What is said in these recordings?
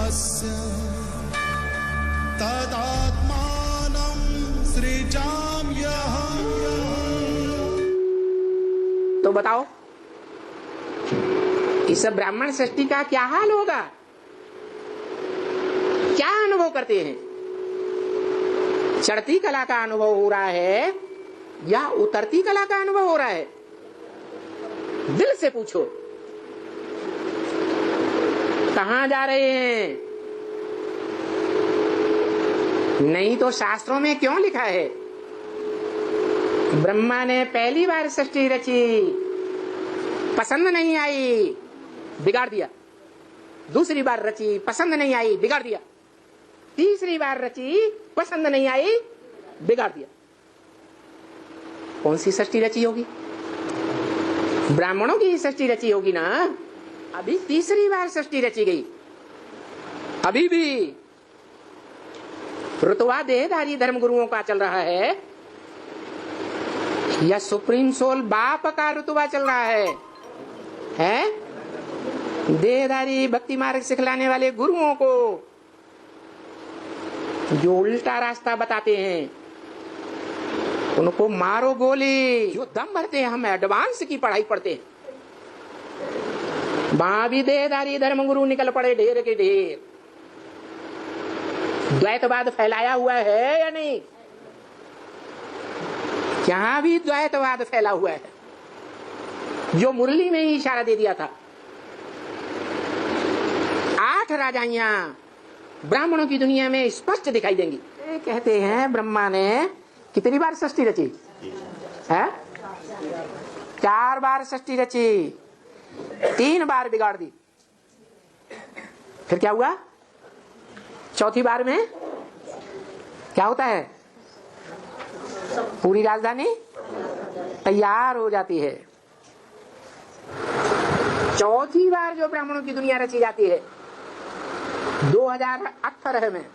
तस्य तदात्मानं सृजाम्यहम्। तो बताओ इस ब्राह्मण सृष्टि का क्या हाल होगा? क्या अनुभव करते हैं? चढ़ती कला का अनुभव हो रहा है या उतरती कला का अनुभव हो रहा है? दिल से पूछो, कहां जा रहे हैं? नहीं तो शास्त्रों में क्यों लिखा है ब्रह्मा ने पहली बार सृष्टि रची, पसंद नहीं आई, बिगाड़ दिया। दूसरी बार रची, पसंद नहीं आई, बिगाड़ दिया। तीसरी बार रची, पसंद नहीं आई, बिगाड़ दिया। कौन सी सृष्टि रची होगी? ब्राह्मणों की सृष्टि रची होगी ना। अभी तीसरी बार सृष्टि रची गई। अभी भी रुतबा देहधारी धर्म गुरुओं का चल रहा है या सुप्रीम सोल बाप का रुतबा चल रहा है? देहधारी भक्ति मार्ग सिखलाने वाले गुरुओं को जो उल्टा रास्ता बताते हैं उनको मारो गोली। जो दम भरते हैं हम एडवांस की पढ़ाई पढ़ते हैं, वहां भी देहधारी धर्म गुरु निकल पड़े ढेर के ढेर। द्वैतवाद फैलाया हुआ है या नहीं? यहां भी द्वैतवाद फैला हुआ है, जो मुरली में ही इशारा दे दिया था। 8 राजाइयां ब्राह्मणों की दुनिया में स्पष्ट दिखाई देंगी। कहते हैं ब्रह्मा ने कितनी बार सृष्टि रची है? 4 बार सृष्टि रची, 3 बार बिगाड़ दी। फिर क्या हुआ? चौथी बार में क्या होता है? पूरी राजधानी तैयार हो जाती है। चौथी बार जो ब्राह्मणों की दुनिया रची जाती है 2018 में,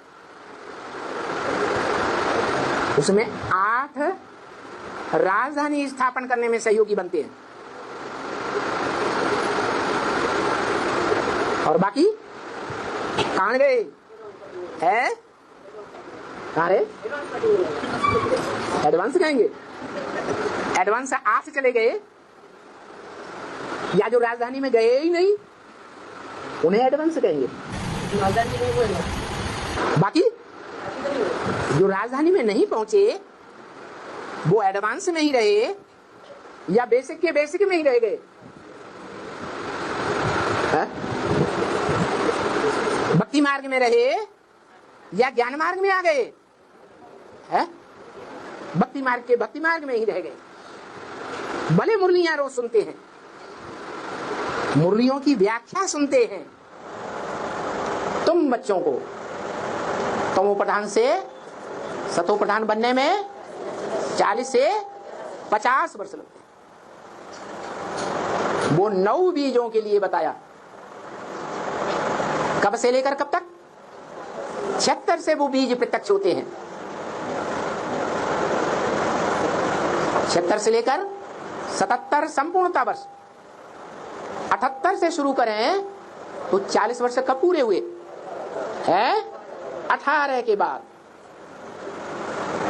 उसमें 8 राजधानी स्थापन करने में सहयोगी बनते हैं और बाकी कहां गए है? कहां रहे? एडवांस कहेंगे? एडवांस 8 चले गए या जो राजधानी में गए ही नहीं उन्हें एडवांस कहेंगे? बाकी जो राजधानी में नहीं पहुंचे वो एडवांस में ही रहे या बेसिक के बेसिक में ही रह गए? भक्ति मार्ग में रहे या ज्ञान मार्ग में आ गए? भक्ति मार्ग के भक्ति मार्ग में ही रह गए। भले मुरलियां रोज सुनते हैं, मुरलियों की व्याख्या सुनते हैं। तुम बच्चों को तमोप्रधान से सतोप्रधान बनने में 40 से 50 वर्ष लगते हैं। वो 9 बीजों के लिए बताया। कब से लेकर कब तक? 76 से वो बीज प्रत्यक्ष होते हैं। 76 से लेकर 77 संपूर्णता वर्ष। 78 से शुरू करें तो 40 वर्ष कब पूरे हुए हैं? 18 के बाद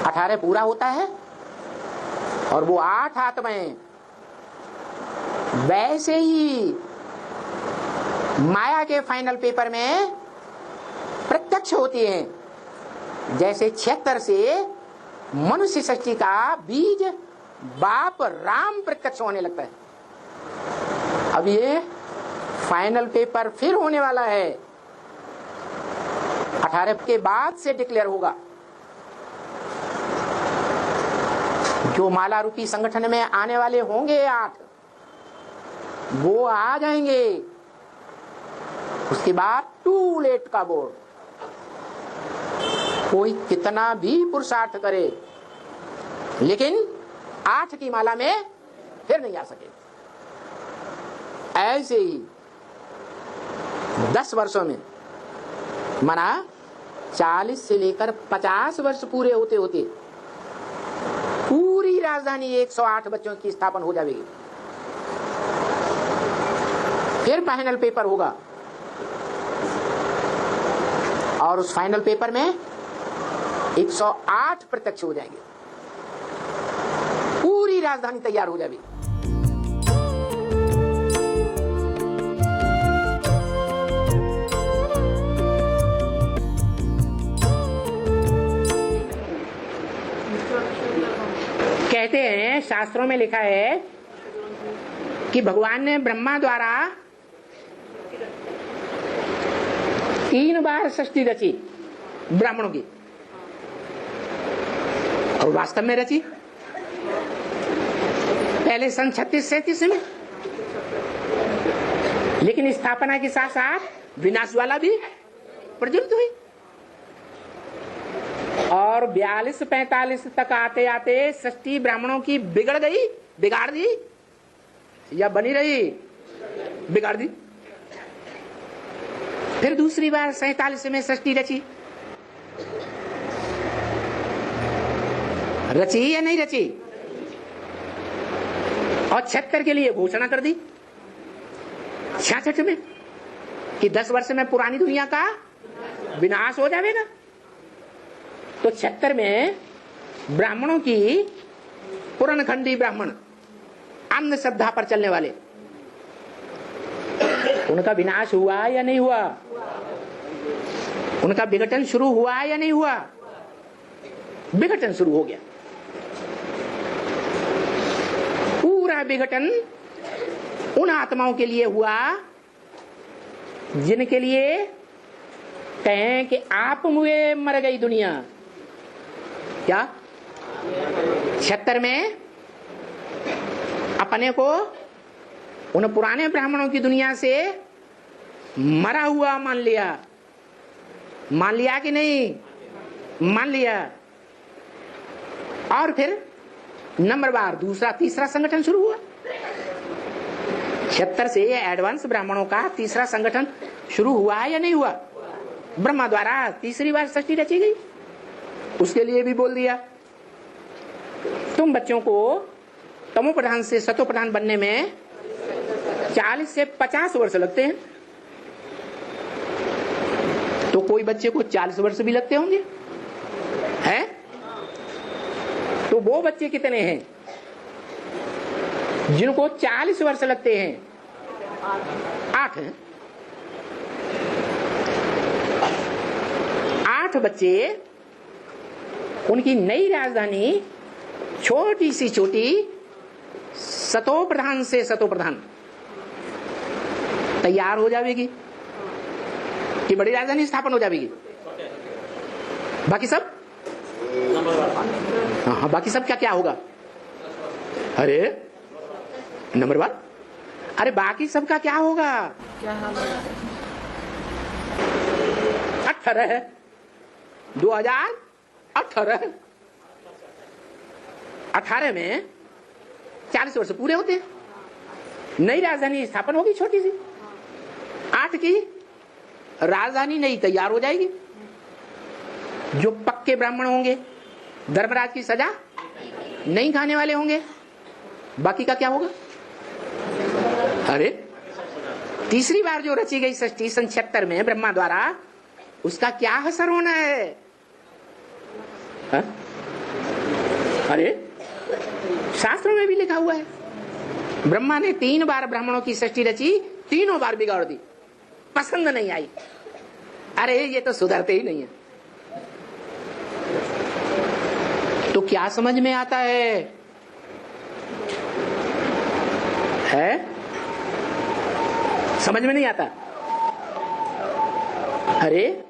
18 पूरा होता है और वो 8 आत्माएं वैसे ही माया के फाइनल पेपर में प्रत्यक्ष होती हैं, जैसे 76 से मनुष्य सृष्टि का बीज बाप राम प्रत्यक्ष होने लगता है। अब ये फाइनल पेपर फिर होने वाला है, 18 के बाद से डिक्लेयर होगा। जो माला रूपी संगठन में आने वाले होंगे 8, वो आ जाएंगे। उसके बाद टू लेट का बोर्ड। कोई कितना भी पुरुषार्थ करे लेकिन 8 की माला में फिर नहीं आ सके। ऐसे ही 10 वर्षों में माना 40 से लेकर 50 वर्ष पूरे होते होते पूरी राजधानी 108 बच्चों की स्थापना हो जाएगी। फिर फाइनल पेपर होगा और उस फाइनल पेपर में 108 प्रत्यक्ष हो जाएंगे, पूरी राजधानी तैयार हो जाएगी। कहते हैं, शास्त्रों में लिखा है कि भगवान ने ब्रह्मा द्वारा 3 बार सृष्टि रची ब्राह्मणों की, और वास्तव में रची पहले सन 36-37 में, लेकिन स्थापना के साथ साथ विनाश वाला भी प्रज्वलित हुई, और 42-45 तक आते आते सृष्टि ब्राह्मणों की बिगड़ गई, बिगाड़ दी, या बनी रही, बिगाड़ दी। फिर दूसरी बार 47 में सृष्टि रची, रची या नहीं रची, और 76 के लिए घोषणा कर दी 66 में कि 10 वर्ष में पुरानी दुनिया का विनाश हो जाएगा। तो 76 में ब्राह्मणों की, पुराणखंडी ब्राह्मण, अंधश्रद्धा पर चलने वाले, उनका विनाश हुआ या नहीं हुआ, उनका विघटन शुरू हुआ या नहीं हुआ, विघटन शुरू हो गया। पूरा विघटन उन आत्माओं के लिए हुआ जिनके लिए कहें कि आप मुए मर गई दुनिया। क्या 76 में अपने को उन पुराने ब्राह्मणों की दुनिया से मरा हुआ मान लिया, मान लिया कि नहीं, मान लिया। और फिर नंबरवार दूसरा तीसरा संगठन शुरू हुआ। 76 से एडवांस ब्राह्मणों का तीसरा संगठन शुरू हुआ या नहीं हुआ? ब्रह्मा द्वारा तीसरी बार सृष्टि रची गई। उसके लिए भी बोल दिया, तुम बच्चों को तमो प्रधान से सतो प्रधान बनने में 40 से 50 वर्ष लगते हैं। तो कोई बच्चे को 40 वर्ष भी लगते होंगे, हैं? तो वो बच्चे कितने हैं जिनको 40 वर्ष लगते हैं? 8 हैं। 8 बच्चे, उनकी नई राजधानी छोटी सी छोटी सतो प्रधान से सतो प्रधान तैयार हो जाएगी कि बड़ी राजधानी स्थापन हो जाएगी। बाकी सब हाँ, बाकी सब क्या क्या होगा? अरे नंबर 1, अरे बाकी सबका क्या होगा? 18 2018 में 40 वर्ष पूरे होते हैं, नई राजधानी स्थापन होगी छोटी सी। 8 की राजधानी नई तैयार हो जाएगी। जो पक्के ब्राह्मण होंगे, धर्मराज की सजा नहीं खाने वाले होंगे, बाकी का क्या होगा? अरे तीसरी बार जो रची गई सृष्टि सन 76 में ब्रह्मा द्वारा, उसका क्या असर होना है? हा? अरे शास्त्रों में भी लिखा हुआ है, ब्रह्मा ने 3 बार ब्राह्मणों की सृष्टि रची, तीनों बार बिगाड़ दी, पसंद नहीं आई। अरे ये तो सुधरते ही नहीं है। तो क्या समझ में आता है? समझ में नहीं आता? अरे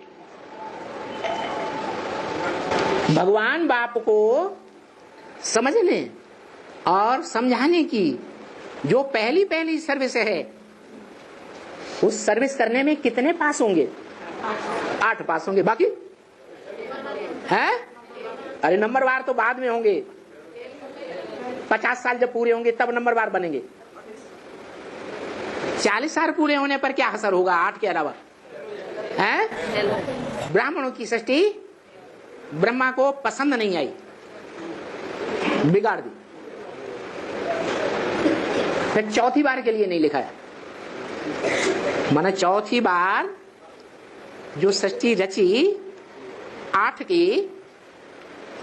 भगवान बाप को समझने और समझाने की जो पहली सर्विस है, उस सर्विस करने में कितने पास होंगे? 8 पास होंगे। बाकी है? अरे नंबरवार तो बाद में होंगे, 50 साल जब पूरे होंगे तब नंबरवार बनेंगे। 40 साल पूरे होने पर क्या असर होगा 8 के अलावा? है? ब्राह्मणों की सृष्टि ब्रह्मा को पसंद नहीं आई, बिगाड़ दी। फिर चौथी बार के लिए नहीं लिखा है, माने चौथी बार जो सृष्टि रची 8 की,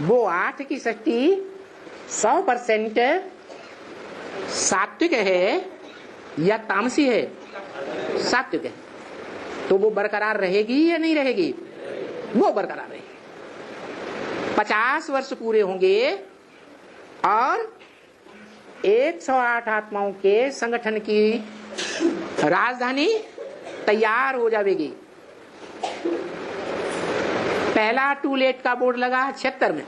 वो 8 की सृष्टि 100% सात्विक है या तामसी है? सात्विक है। तो वो बरकरार रहेगी या नहीं रहेगी? वो बरकरार रहेगी। 50 वर्ष पूरे होंगे और 108 आत्माओं के संगठन की राजधानी तैयार हो जाएगी। पहला टूलेट का बोर्ड लगा 76 में,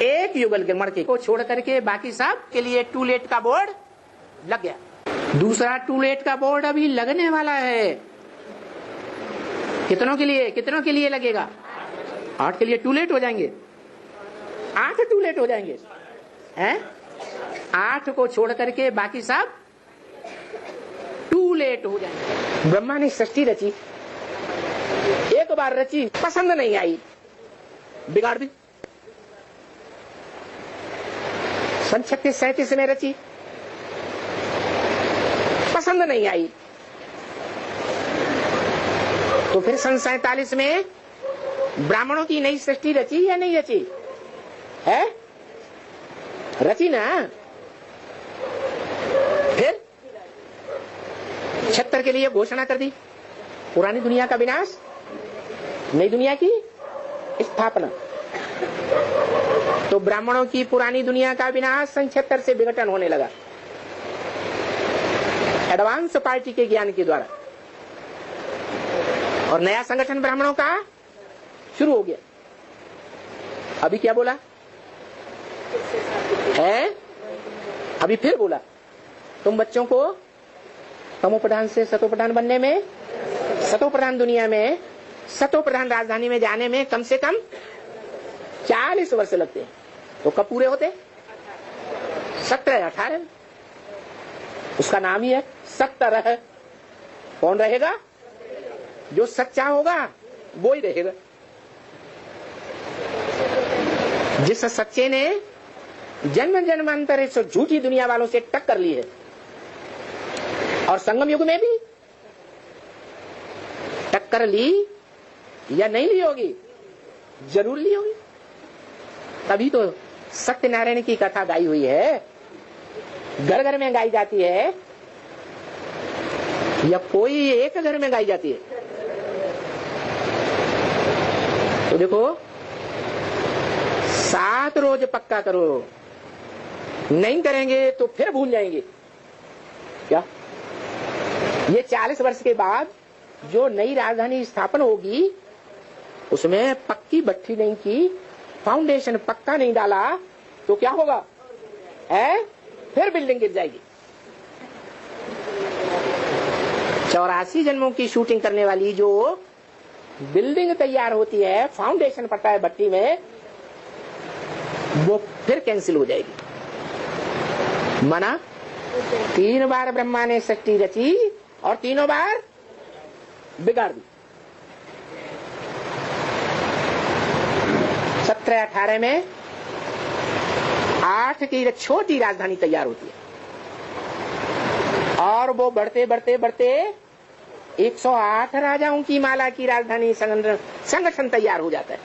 एक युगल के मड़के को छोड़ करके बाकी सब के लिए टूलेट का बोर्ड लग गया। दूसरा टूलेट का बोर्ड अभी लगने वाला है। कितनों के लिए लगेगा? 8 के लिए टूलेट हो जाएंगे। 8 टूलेट हो जाएंगे हैं? 8 को छोड़ करके बाकी सब टूलेट हो जाएंगे। ब्रह्मा ने सृष्टि रची, एक बार रची, पसंद नहीं आई, बिगाड़ दी। 36-37 में रची, पसंद नहीं आई, तो फिर 47 में ब्राह्मणों की नई सृष्टि रची या नहीं रची? है? रची ना। फिर 76 के लिए घोषणा कर दी, पुरानी दुनिया का विनाश, नई दुनिया की स्थापना। तो ब्राह्मणों की पुरानी दुनिया का विनाश 76 से विघटन होने लगा एडवांस पार्टी के ज्ञान के द्वारा, और नया संगठन ब्राह्मणों का शुरू हो गया। अभी क्या बोला है? अभी फिर बोला, तुम बच्चों को तमोप्रधान से सतोप्रधान बनने में, सतोप्रधान दुनिया में, सतोप्रधान राजधानी में जाने में कम से कम 40 वर्ष लगते हैं। तो कब पूरे होते? 17-18। उसका नाम ही है 17। कौन रहेगा? जो सच्चा होगा वो ही रहेगा। जिस सच्चे ने जन्म जन्मांतर से झूठी दुनिया वालों से टक्कर ली है, और संगम युग में भी टक्कर ली या नहीं ली होगी? जरूर ली होगी। तभी तो सत्यनारायण की कथा गाई हुई है, घर घर में गाई जाती है, या कोई एक घर में गाई जाती है? तो देखो, 7 रोज पक्का करो, नहीं करेंगे तो फिर भूल जाएंगे। क्या ये 40 वर्ष के बाद जो नई राजधानी स्थापन होगी, उसमें पक्की भट्ठी नहीं की, फाउंडेशन पक्का नहीं डाला, तो क्या होगा? है? फिर बिल्डिंग गिर जाएगी। 84 जन्मों की शूटिंग करने वाली जो बिल्डिंग तैयार होती है, फाउंडेशन पड़ता है भट्टी में, वो फिर कैंसिल हो जाएगी। माना 3 बार ब्रह्मा ने सृष्टि रची और तीनों बार बिगाड़ दी। 17-18 में 8 की छोटी राजधानी तैयार होती है, और वो बढ़ते बढ़ते बढ़ते 108 राजाओं की माला की राजधानी संगठन तैयार हो जाता है।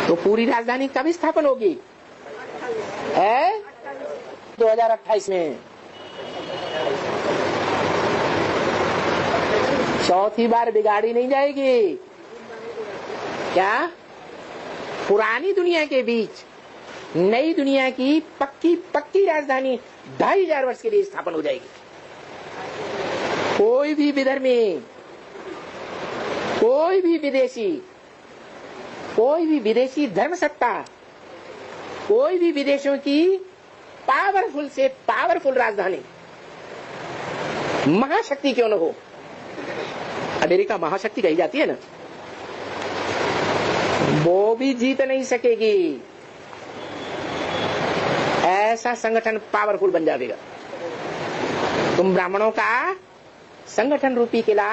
तो पूरी राजधानी कब स्थापन होगी? है 2028 में। चौथी बार बिगाड़ी नहीं जाएगी। क्या? पुरानी दुनिया के बीच नई दुनिया की पक्की राजधानी 2500 वर्ष के लिए स्थापन हो जाएगी। कोई भी विधर्मी, कोई भी विदेशी धर्म सत्ता, कोई भी विदेशों की पावरफुल से पावरफुल राजधानी, महाशक्ति क्यों न हो, अमेरिका महाशक्ति कही जाती है ना, वो भी जीत नहीं सकेगी। ऐसा संगठन पावरफुल बन जाएगा। तुम ब्राह्मणों का संगठन रूपी किला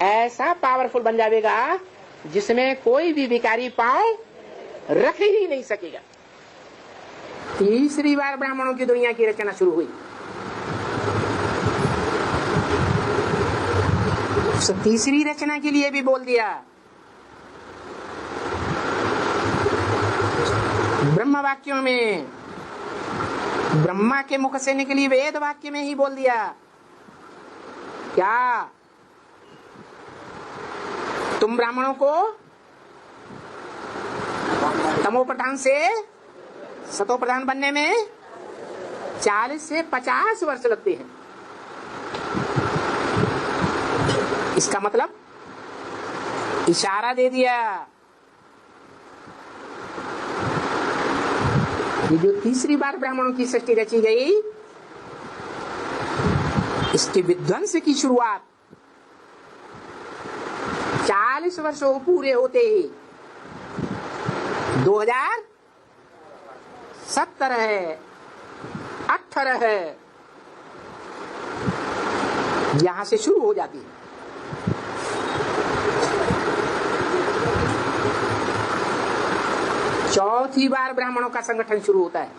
ऐसा पावरफुल बन जाएगा जिसमें कोई भी भिखारी पांव रख ही नहीं सकेगा। तीसरी बार ब्राह्मणों की दुनिया की रचना शुरू हुई। उस तीसरी रचना के लिए भी बोल दिया, ब्रह्म वाक्यों में, ब्रह्मा के मुख से निकली वेद वाक्य में ही बोल दिया क्या तुम ब्राह्मणों को तमो प्रधान से सतो प्रधान बनने में 40 से 50 वर्ष लगते हैं। इसका मतलब इशारा दे दिया कि जो तीसरी बार ब्राह्मणों की सृष्टि रची गई, इसके विध्वंस की शुरुआत 40 वर्षों पूरे होते ही 2070 है, 18 है, यहां से शुरू हो जाती है। चौथी बार ब्राह्मणों का संगठन शुरू होता है।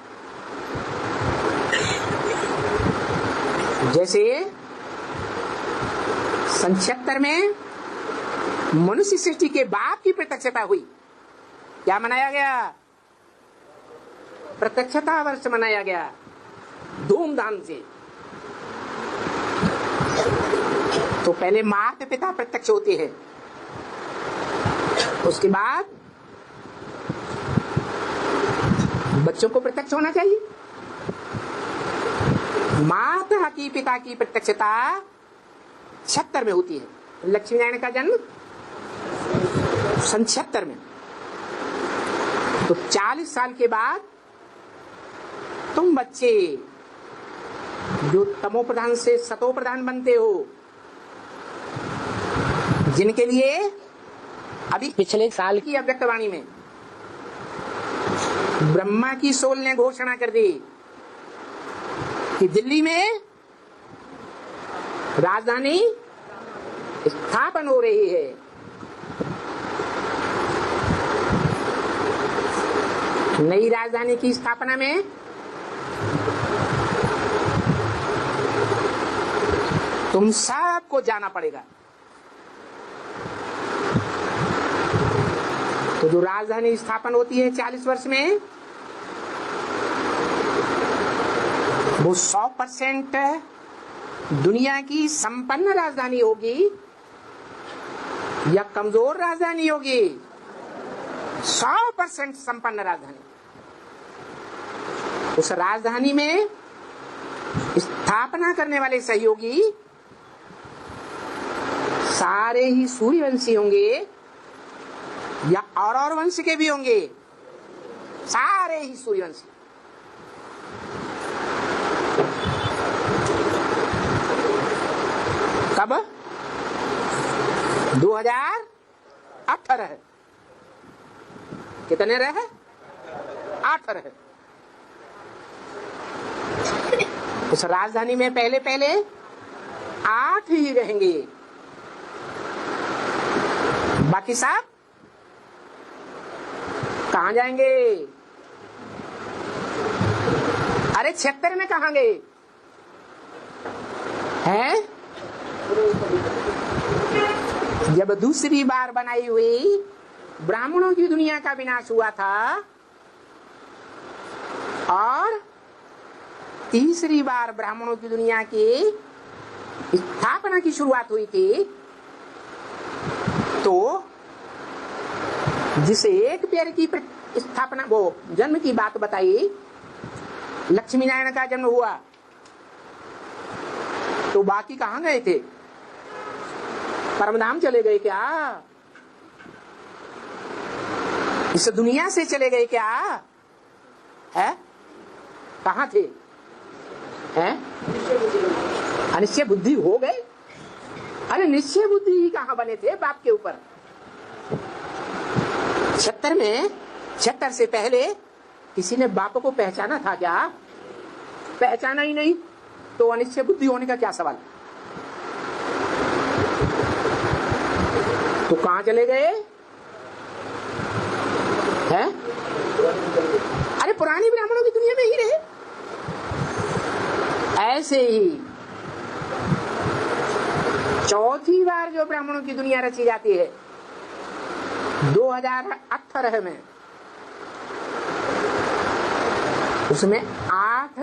जैसे 76 में मनुष्य सृष्टि के बाप की प्रत्यक्षता हुई, क्या मनाया गया? प्रत्यक्षता वर्ष मनाया गया धूमधाम से। तो पहले माता पिता प्रत्यक्ष होते हैं, उसके बाद बच्चों को प्रत्यक्ष होना चाहिए। माता की पिता की प्रत्यक्षता 76 में होती है। लक्ष्मी नारायण का जन्म 76 में। तो 40 साल के बाद तुम बच्चे जो तमो प्रधान से सतो प्रधान बनते हो, जिनके लिए अभी पिछले साल की अव्यक्तवाणी में ब्रह्मा की सोल ने घोषणा कर दी कि दिल्ली में राजधानी स्थापन हो रही है। नई राजधानी की स्थापना में तुम सबको जाना पड़ेगा। तो जो राजधानी स्थापन होती है 40 वर्ष में, वो 100% दुनिया की संपन्न राजधानी होगी या कमजोर राजधानी होगी? 100% संपन्न राजधानी। उस राजधानी में स्थापना करने वाले सहयोगी सारे ही सूर्यवंशी होंगे या और वंश के भी होंगे, सारे ही सूर्यवंशी। कब? 2018 कितने रहे? 8 रहे। उस राजधानी में पहले 8 ही रहेंगे, बाकी सब कहां जाएंगे? अरे 76 में कहां गए हैं? जब दूसरी बार बनाई हुई ब्राह्मणों की दुनिया का विनाश हुआ था और तीसरी बार ब्राह्मणों की दुनिया की स्थापना की शुरुआत हुई थी, तो जिसे एक पैर की स्थापना, वो जन्म की बात बताई, लक्ष्मी नारायण का जन्म हुआ, तो बाकी कहां गए थे? परमधाम चले गए क्या? इस दुनिया से चले गए क्या? है? कहां थे? हैं? अनिश्चय बुद्धि हो गए? अरे निश्चय बुद्धि ही कहां बने थे बाप के ऊपर? 76 में, 76 से पहले किसी ने बाप को पहचाना था क्या? पहचाना ही नहीं, तो अनिश्चय बुद्धि होने का क्या सवाल? तो कहां चले गए हैं? अरे पुरानी ब्राह्मणों की दुनिया में ही रहे। ऐसे ही चौथी बार बार जो ब्राह्मणों की दुनिया रची जाती है 2018 में, उसमें 8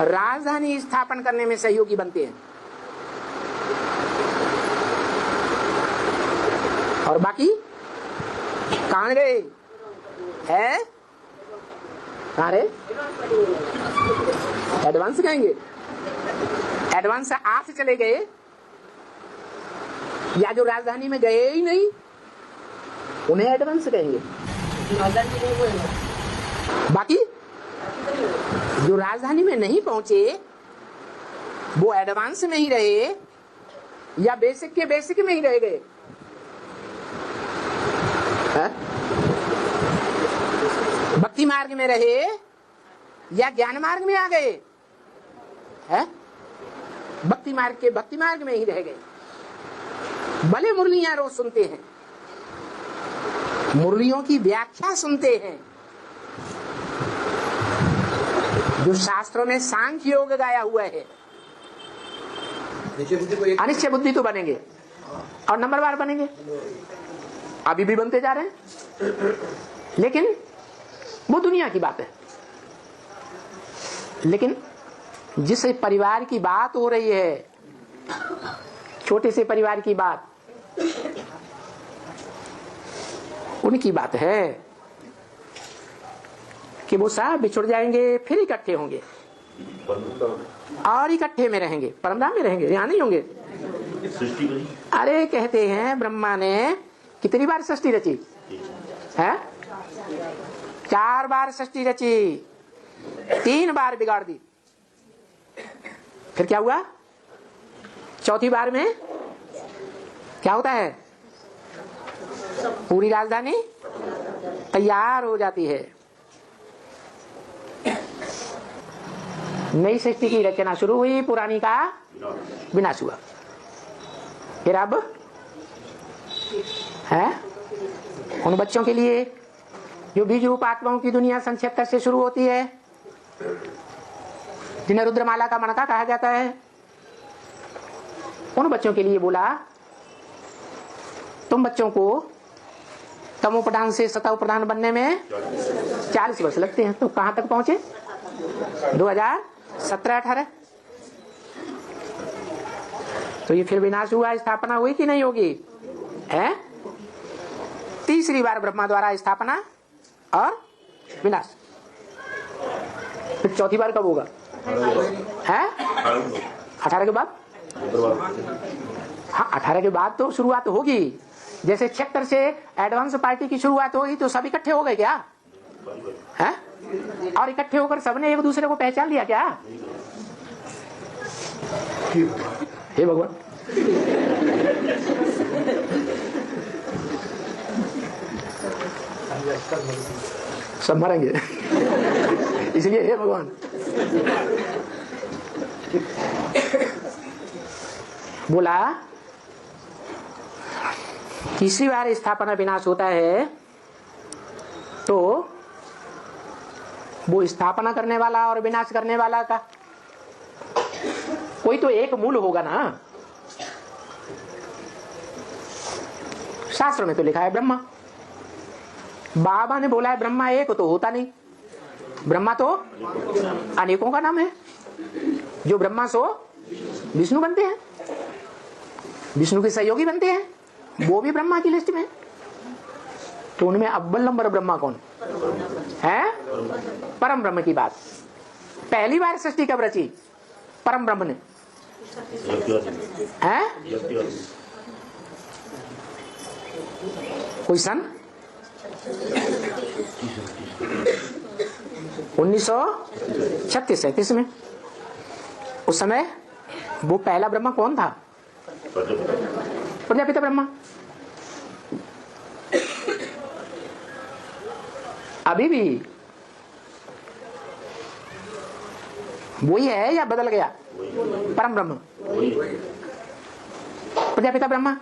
राजधानी स्थापन करने में सहयोगी बनते हैं और बाकी कहां गए है? कहां रहे? एडवांस कहेंगे, एडवांस 8 चले गए, या जो राजधानी में गए ही नहीं उन्हें एडवांस कहेंगे। बाकी जो राजधानी में नहीं पहुंचे वो एडवांस में ही रहे या बेसिक के बेसिक में ही रह गए? भक्ति मार्ग में रहे या ज्ञान मार्ग में आ गए? भक्ति मार्ग में ही रह गए। भले मुरलियां रोज सुनते हैं, मुरलियों की व्याख्या सुनते हैं, जो शास्त्रों में सांख्य योग गाया हुआ है, अनिश्चय बुद्धि तो बनेंगे और नंबरवार बनेंगे, अभी भी बनते जा रहे हैं, लेकिन वो दुनिया की बात है। लेकिन जिस परिवार की बात हो रही है, छोटे से परिवार की बात, उनकी बात है कि वो सब बिछुड़ जाएंगे, फिर इकट्ठे होंगे और इकट्ठे में रहेंगे, परमधाम में रहेंगे, यहाँ नहीं होंगे। अरे कहते हैं ब्रह्मा ने कितनी बार सृष्टि रची है? 4 बार सृष्टि रची, 3 बार बिगाड़ दी, फिर क्या हुआ? चौथी बार में क्या होता है? पूरी राजधानी तैयार हो जाती है, नई सृष्टि की रचना शुरू हुई, पुरानी का विनाश हुआ। फिर अब है उन बच्चों के लिए जो बीज रूप आत्माओं की दुनिया संक्षेप से शुरू होती है, जिन्हें रुद्रमाला का मणका कहा जाता है, उन बच्चों के लिए बोला तुम बच्चों को तमोप्रधान से सतोप्रधान बनने में 40 वर्ष लगते हैं। तो कहां तक पहुंचे? 2017-18। तो ये फिर विनाश हुआ, स्थापना हुई कि नहीं होगी? है तीसरी बार ब्रह्मा द्वारा स्थापना और विनाश। फिर चौथी बार कब होगा? है 18 के बाद। हाँ 18 के बाद तो शुरुआत होगी। जैसे 76 से एडवांस पार्टी की शुरुआत होगी तो सब इकट्ठे हो गए क्या? है? और इकट्ठे होकर सबने एक दूसरे को पहचान लिया क्या? हे भगवान, सब मरेंगे इसलिए हे भगवान। बोला तीसरी बार स्थापना विनाश होता है तो वो स्थापना करने वाला और विनाश करने वाला का कोई तो एक मूल होगा ना। शास्त्र में तो लिखा है ब्रह्मा। बाबा ने बोला है ब्रह्मा एक तो होता नहीं, ब्रह्मा तो अनेकों का नाम है। जो ब्रह्मा सो विष्णु बनते हैं, विष्णु के सहयोगी बनते हैं, वो भी ब्रह्मा की लिस्ट में। तो उनमें अव्वल नंबर ब्रह्मा कौन है? परम ब्रह्म की बात। पहली बार सृष्टि कब रची? परम ब्रह्म ने। है कोई सन 1936-37 में। उस समय वो पहला ब्रह्मा कौन था? प्रजापिता ब्रह्मा। अभी भी वही है या बदल गया? परम ब्रह्म प्रजापिता ब्रह्मा।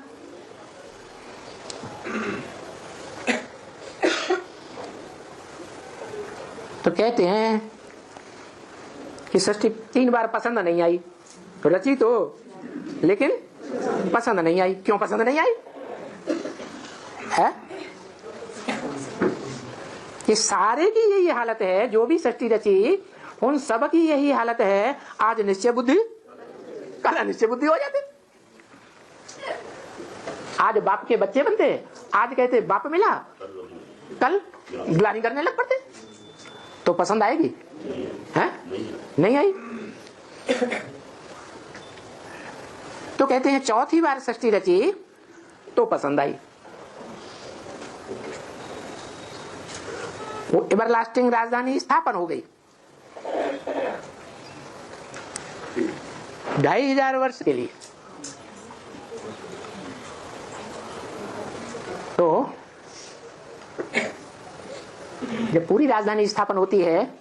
तो कहते हैं कि सृष्टि 3 बार पसंद नहीं आई, तो रची तो, लेकिन पसंद नहीं आई। क्यों पसंद नहीं आई है? ये सारे की यही हालत है, जो भी सृष्टि रची उन सब की यही हालत है। आज निश्चय बुद्धि, कल अनिश्चय बुद्धि हो जाते। आज बाप के बच्चे बनते, आज कहते बाप मिला, कल ग्लानि करने लग पड़ते। तो पसंद आएगी है? नहीं आई। तो कहते हैं चौथी बार सृष्टि रची तो पसंद आई। वो एवरलास्टिंग राजधानी स्थापन हो गई 2500 वर्ष के लिए। तो जब पूरी राजधानी स्थापन होती है,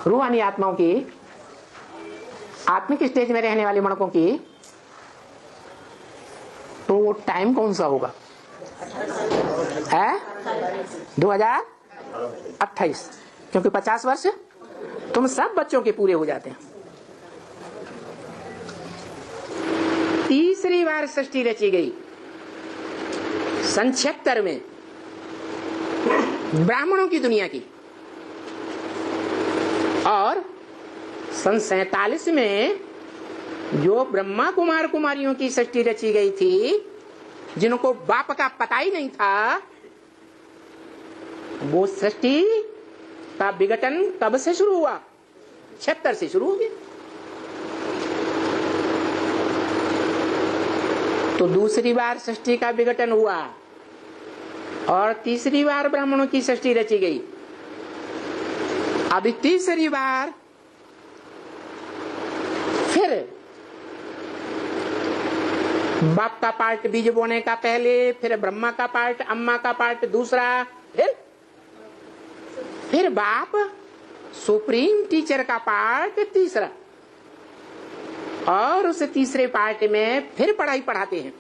रूहानी आत्माओं की, आत्मिक स्टेज में रहने वाले मणकों की, तो वो टाइम कौन सा होगा है? 2028, क्योंकि 50 वर्ष तुम सब बच्चों के पूरे हो जाते हैं। तीसरी बार सृष्टि रची गई सन 76 में ब्राह्मणों की दुनिया की, और सन 47 में जो ब्रह्मा कुमार कुमारियों की सृष्टि रची गई थी, जिनको बाप का पता ही नहीं था, वो सृष्टि का विघटन कब से शुरू हुआ? 76 से शुरू हो गया। तो दूसरी बार सृष्टि का विघटन हुआ और तीसरी बार ब्राह्मणों की सृष्टि रची गई। अभी तीसरी बार फिर बाप का पार्ट बीज बोने का पहले, फिर ब्रह्मा का पार्ट, अम्मा का पार्ट दूसरा, फिर बाप सुप्रीम टीचर का पार्ट तीसरा, और उस तीसरे पार्ट में फिर पढ़ाई पढ़ाते हैं।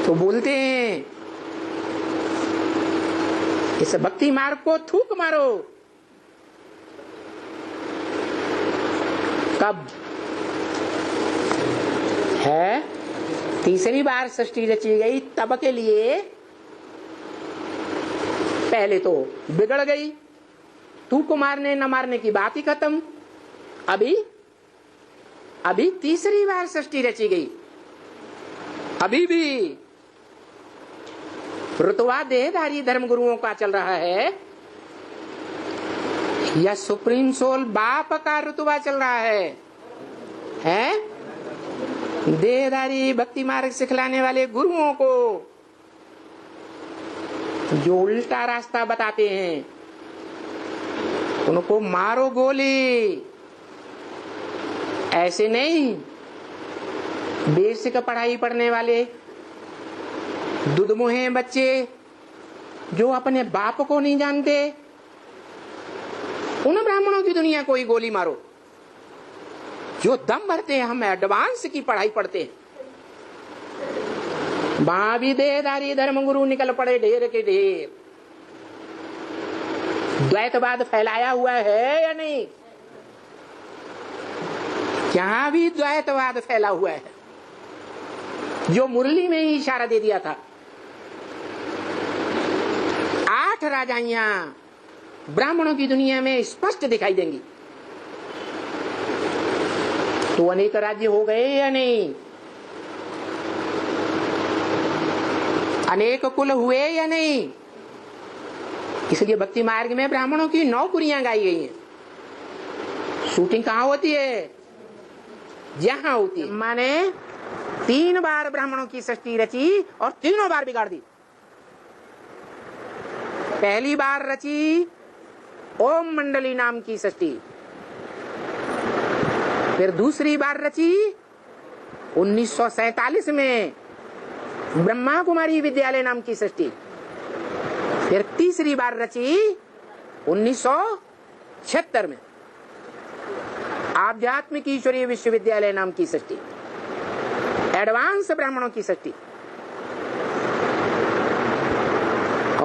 तो बोलते हैं इस भक्ति मार्ग को थूक मारो। कब है? तीसरी बार सृष्टि रची गई तब के लिए। पहले तो बिगड़ गई, थूक मारने न मारने की बात ही खत्म। अभी तीसरी बार सृष्टि रची गई। अभी भी रुतबा देहधारी धर्म गुरुओं का चल रहा है, या सुप्रीम सोल बाप का रुतबा चल रहा है? देहधारी भक्ति मार्ग सिखलाने वाले गुरुओं को जो उल्टा रास्ता बताते हैं, उनको मारो गोली। ऐसे नहीं, बेसिक पढ़ाई पढ़ने वाले दुधमुहे बच्चे जो अपने बाप को नहीं जानते, उन ब्राह्मणों की दुनिया को ही गोली मारो। जो दम भरते हैं हम एडवांस की पढ़ाई पढ़ते हैं, वहां भी देहधारी धर्म गुरु निकल पड़े ढेर के ढेर। द्वैतवाद फैलाया हुआ है या नहीं? यहाँ भी द्वैतवाद फैला हुआ है, जो मुरली में ही इशारा दे दिया था। 8 राजाइयां ब्राह्मणों की दुनिया में स्पष्ट दिखाई देंगी। तो अनेक राज्य हो गए या नहीं? अनेक कुल हुए या नहीं? इसलिए भक्ति मार्ग में ब्राह्मणों की 9 कुरियां गाई गई हैं। शूटिंग कहाँ होती है? जहां होती है। माने 3 बार ब्राह्मणों की सृष्टि रची और तीनों बार बिगाड़ दी। पहली बार रची ओम मंडली नाम की सृष्टि, फिर दूसरी बार रची 1947 में ब्रह्मा कुमारी विद्यालय नाम की सृष्टि, फिर तीसरी बार रची 1976 में आध्यात्मिक ईश्वरीय विश्वविद्यालय नाम की सृष्टि, एडवांस ब्राह्मणों की सृष्टि।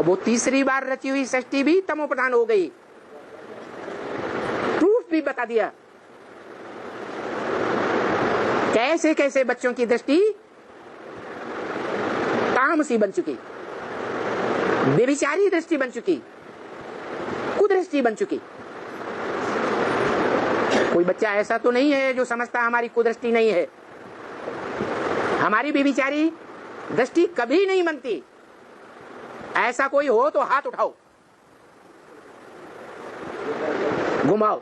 और वो तीसरी बार रची हुई सृष्टि भी तमो प्रधान हो गई। प्रूफ भी बता दिया कैसे कैसे बच्चों की दृष्टि तामसी बन चुकी, बेविचारी दृष्टि बन चुकी, कुदृष्टि बन चुकी। कोई बच्चा ऐसा तो नहीं है जो समझता हमारी कुदृष्टि नहीं है। हमारी बेविचारी दृष्टि कभी नहीं बनती। ऐसा कोई हो तो हाथ उठाओ, घुमाओ,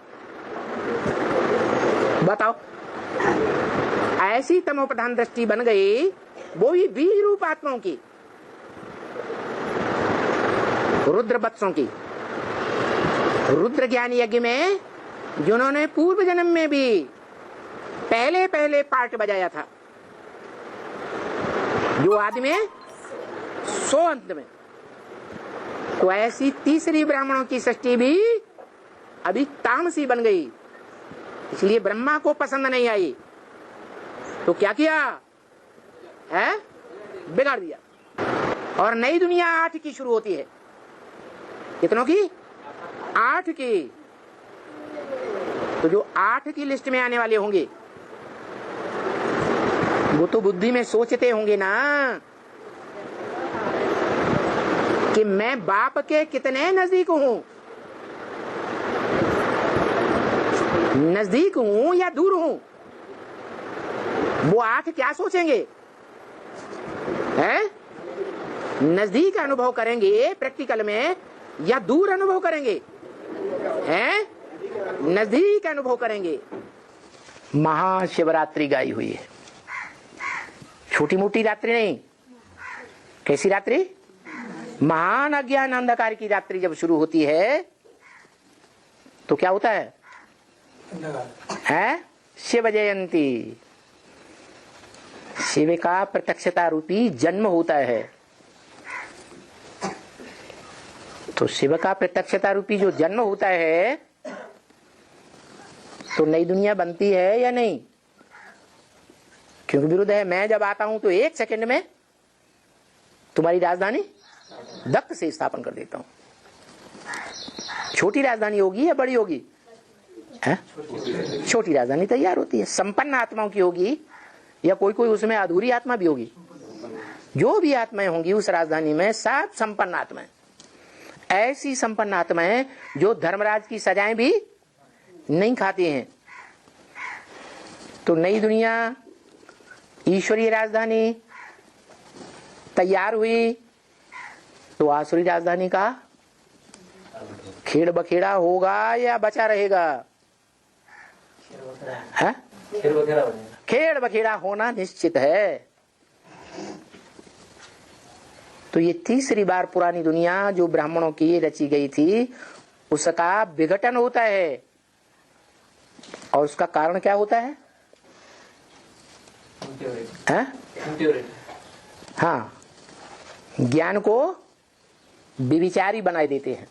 बताओ। ऐसी तमोप्रधान दृष्टि बन गई, वो भी बीज रूप आत्माओं की, रुद्र बत्सों की। रुद्र ज्ञान यज्ञ में जिन्होंने पूर्व जन्म में भी पहले पहले पार्ट बजाया था, जो आदि में सो अंत में, तो ऐसी तीसरी ब्राह्मणों की सृष्टि भी अभी तामसी बन गई। इसलिए ब्रह्मा को पसंद नहीं आई, तो क्या किया है, बिगाड़ दिया। और नई दुनिया 8 की शुरू होती है। कितनों की? 8 की। तो जो 8 की लिस्ट में आने वाले होंगे वो तो बुद्धि में सोचते होंगे ना कि मैं बाप के कितने नजदीक हूं, नजदीक हूं या दूर हूं। वो 8 क्या सोचेंगे? हैं? नजदीक अनुभव करेंगे प्रैक्टिकल में या दूर अनुभव करेंगे? हैं? नजदीक अनुभव करेंगे। महाशिवरात्रि गाई हुई है, छोटी मोटी रात्रि नहीं। कैसी रात्रि? महान अज्ञान अंधकार की रात्रि जब शुरू होती है तो क्या होता है? शिव जयंती, शिव का प्रत्यक्षता रूपी जन्म होता है। तो शिव का प्रत्यक्षता रूपी जो जन्म होता है तो नई दुनिया बनती है या नहीं? क्योंकि विरुद्ध है। मैं जब आता हूं तो 1 सेकंड में तुम्हारी राजधानी दक्ष से स्थापन कर देता हूं। छोटी राजधानी होगी या बड़ी होगी? छोटी राजधानी तैयार होती है। संपन्न आत्माओं की होगी या कोई कोई उसमें अधूरी आत्मा भी होगी? जो भी आत्माएं होंगी उस राजधानी में सब संपन्न आत्माएं, ऐसी संपन्न आत्माएं जो धर्मराज की सजाएं भी नहीं खाती हैं। तो नई दुनिया ईश्वरीय राजधानी तैयार हुई तो आसुरी राजधानी का खेड़ बखेड़ा होगा या बचा रहेगा? है? खेड़ बखेड़ा होना निश्चित है। तो ये तीसरी बार पुरानी दुनिया जो ब्राह्मणों की रची गई थी उसका विघटन होता है। और उसका कारण क्या होता है? हाँ, ज्ञान को विविचारी बनाए देते हैं।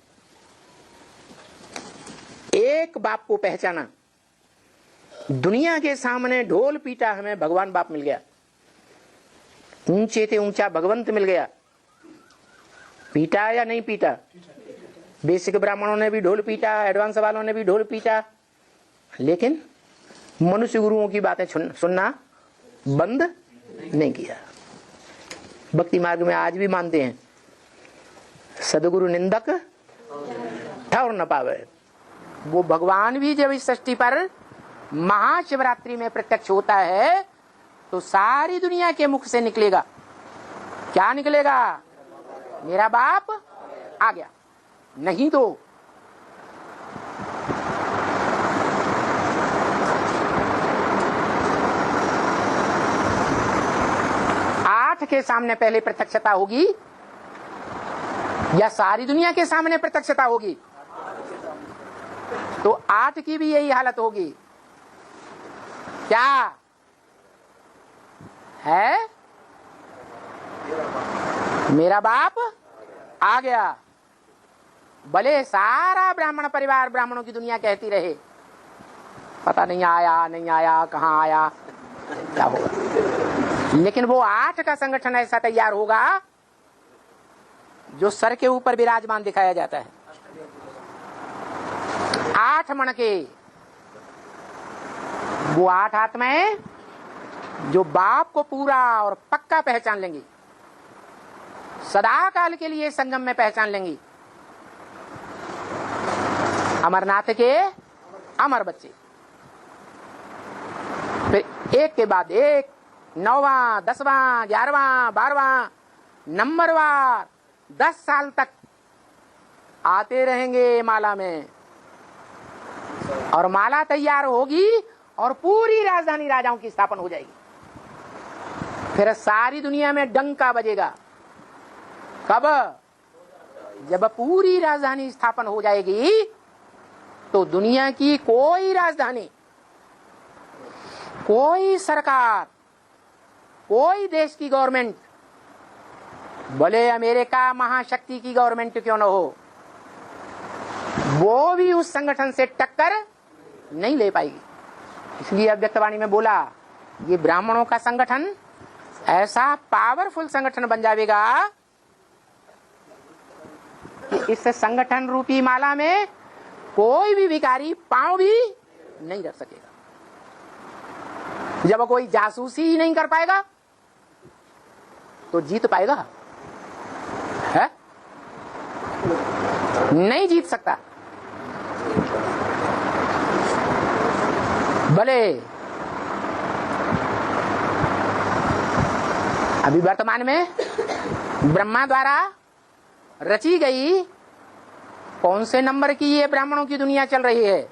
एक बाप को पहचाना, दुनिया के सामने ढोल पीटा, हमें भगवान बाप मिल गया, ऊंचे से ऊंचा भगवंत मिल गया। पीटा या नहीं पीटा? बेसिक ब्राह्मणों ने भी ढोल पीटा, एडवांस वालों ने भी ढोल पीटा, लेकिन मनुष्य गुरुओं की बातें सुनना बंद नहीं किया। भक्ति मार्ग में आज भी मानते हैं सदगुरु निंदक ठौर न पावे। वो भगवान भी जब इस सृष्टि पर महाशिवरात्रि में प्रत्यक्ष होता है तो सारी दुनिया के मुख से निकलेगा, क्या निकलेगा? मेरा बाप आ गया। नहीं तो आठ के सामने पहले प्रत्यक्षता होगी या सारी दुनिया के सामने प्रत्यक्षता होगी? तो 8 की भी यही हालत होगी। क्या है? मेरा बाप आ गया। भले सारा ब्राह्मण परिवार ब्राह्मणों की दुनिया कहती रहे पता नहीं आया नहीं आया, कहां आया, क्या होगा, लेकिन वो 8 का संगठन ऐसा तैयार होगा जो सर के ऊपर विराजमान दिखाया जाता है। 8 मणके, वो 8 आत्माएं जो बाप को पूरा और पक्का पहचान लेंगी, सदा काल के लिए संगम में पहचान लेंगी। अमरनाथ के अमर बच्चे, फिर एक के बाद एक 9वां 10वां 11वां 12वां नंबरवार 10 साल तक आते रहेंगे माला में, और माला तैयार होगी और पूरी राजधानी राजाओं की स्थापना हो जाएगी। फिर सारी दुनिया में डंका बजेगा। कब? जब पूरी राजधानी स्थापना हो जाएगी तो दुनिया की कोई राजधानी, कोई सरकार, कोई देश की गवर्नमेंट, भले अमेरिका महाशक्ति की गवर्नमेंट क्यों न हो, वो भी उस संगठन से टक्कर नहीं ले पाएगी। इसलिए अव्यक्तवाणी में बोला, ये ब्राह्मणों का संगठन ऐसा पावरफुल संगठन बन जाएगा कि इस संगठन रूपी माला में कोई भी भिखारी पांव भी नहीं रख सकेगा। जब कोई जासूसी ही नहीं कर पाएगा तो जीत पाएगा? है? नहीं जीत सकता। भले अभी वर्तमान में ब्रह्मा द्वारा रची गई कौन से नंबर की ये ब्राह्मणों की दुनिया चल रही है?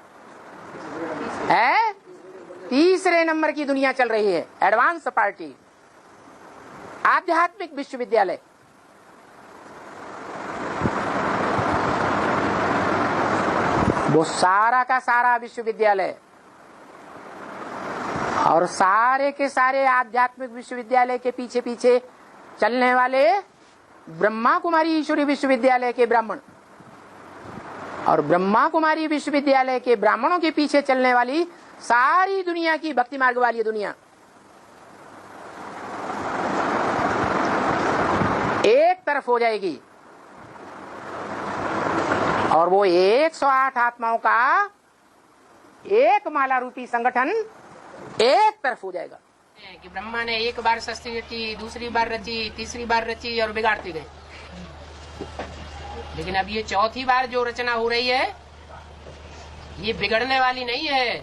3रे नंबर की दुनिया चल रही है। एडवांस पार्टी, आध्यात्मिक विश्वविद्यालय। वो सारा का सारा विश्वविद्यालय और सारे के सारे आध्यात्मिक विश्वविद्यालय के पीछे पीछे चलने वाले ब्रह्मा कुमारी ईश्वरी विश्वविद्यालय के ब्राह्मण और ब्रह्मा कुमारी विश्वविद्यालय के ब्राह्मणों के पीछे चलने वाली सारी दुनिया की भक्ति मार्ग वाली दुनिया एक तरफ हो जाएगी और वो 108 आत्माओं का एक माला रूपी संगठन एक तरफ हो जाएगा। कि ब्रह्मा ने एक बार सृष्टि रची, दूसरी बार रची, तीसरी बार रची और बिगाड़ते गए। लेकिन अब ये चौथी बार जो रचना हो रही है ये बिगड़ने वाली नहीं है,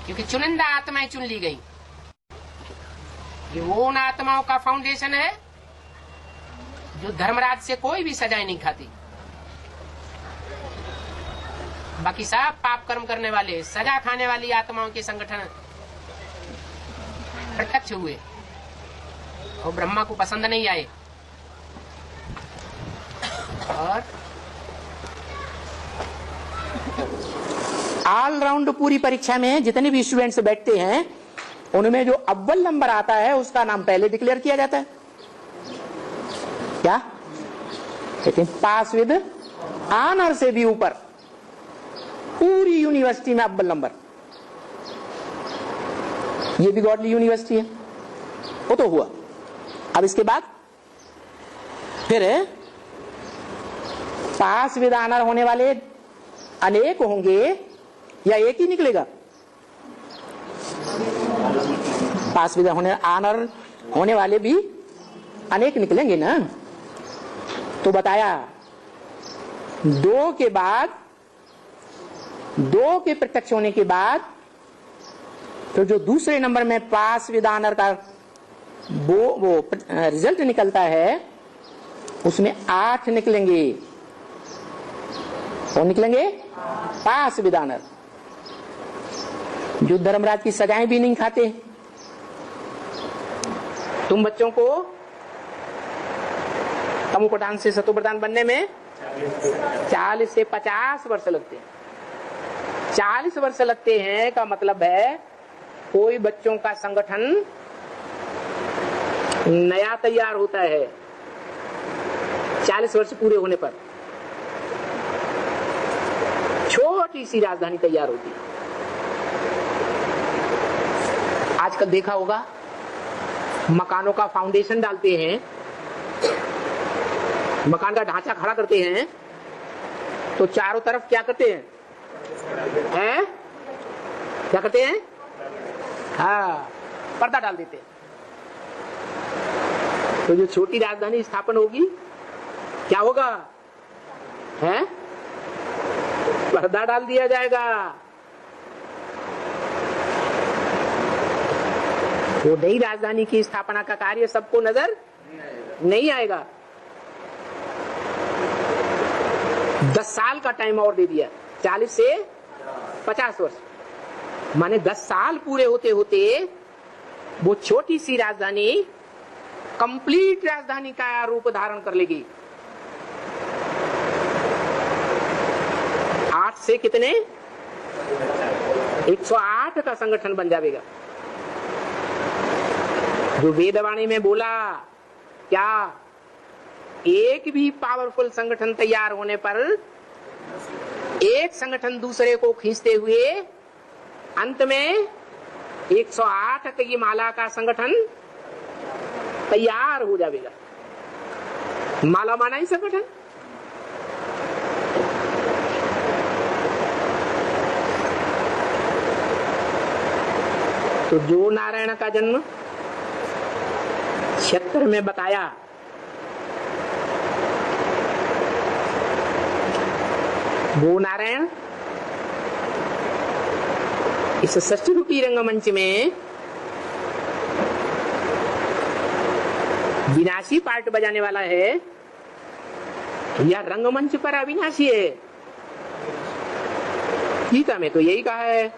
क्योंकि चुनिंदा आत्माएं चुन ली गई। ये वो उन आत्माओं का फाउंडेशन है जो धर्मराज से कोई भी सजाएं नहीं खाती। बाकी सब पाप कर्म करने वाले, सजा खाने वाली आत्माओं के संगठन प्रत्यक्ष हुए और ब्रह्मा को पसंद नहीं आए। और ऑल राउंड पूरी परीक्षा में जितने भी स्टूडेंट्स बैठते हैं उनमें जो अव्वल नंबर आता है उसका नाम पहले डिक्लेयर किया जाता है। क्या? लेकिन पास विद ऑनर से भी ऊपर पूरी यूनिवर्सिटी में अव्वल नंबर, ये भी गॉडली यूनिवर्सिटी है, वो तो हुआ। अब इसके बाद फिर पास विद ऑनर होने वाले अनेक होंगे या एक ही निकलेगा? पास विद ऑनर होने वाले भी अनेक निकलेंगे ना। तो बताया 2 के बाद, 2 के प्रत्यक्ष होने के बाद तो जो दूसरे नंबर में पास विद ऑनर का वो रिजल्ट निकलता है उसमें 8 निकलेंगे। कौन निकलेंगे? पास विद ऑनर, जो धर्मराज की सजाएं भी नहीं खाते। तुम बच्चों को तमो प्रधान से सतो प्रधान बनने में 40 से 50 वर्ष लगते हैं। 40 वर्ष लगते हैं का मतलब है कोई बच्चों का संगठन नया तैयार होता है 40 वर्ष पूरे होने पर छोटी सी राजधानी तैयार होती है। आजकल देखा होगा मकानों का फाउंडेशन डालते हैं मकान का ढांचा खड़ा करते हैं तो चारों तरफ क्या करते हैं, क्या करते हैं? हाँ, पर्दा डाल देते हैं। तो जो छोटी राजधानी स्थापन होगी क्या होगा, है? पर्दा डाल दिया जाएगा। वो नई राजधानी की स्थापना का कार्य सबको नजर नहीं आएगा। 10 साल का टाइम और दे दिया, 40 से 50 वर्ष, माने 10 साल पूरे होते होते वो छोटी सी राजधानी कंप्लीट राजधानी का रूप धारण कर लेगी। 8 से कितने, 108 का संगठन बन जाएगा। जो वेदवाणी में बोला, क्या एक भी पावरफुल संगठन तैयार होने पर एक संगठन दूसरे को खींचते हुए अंत में 108 की माला का संगठन तैयार हो जाएगा। माला माना ही संगठन। तो जो नारायण का जन्म क्षेत्र में बताया, वो नारायण इस षष्ठ रूपी रंगमंच में विनाशी पार्ट बजाने वाला है या रंगमंच पर अविनाशी है? गीता में तो यही कहा है,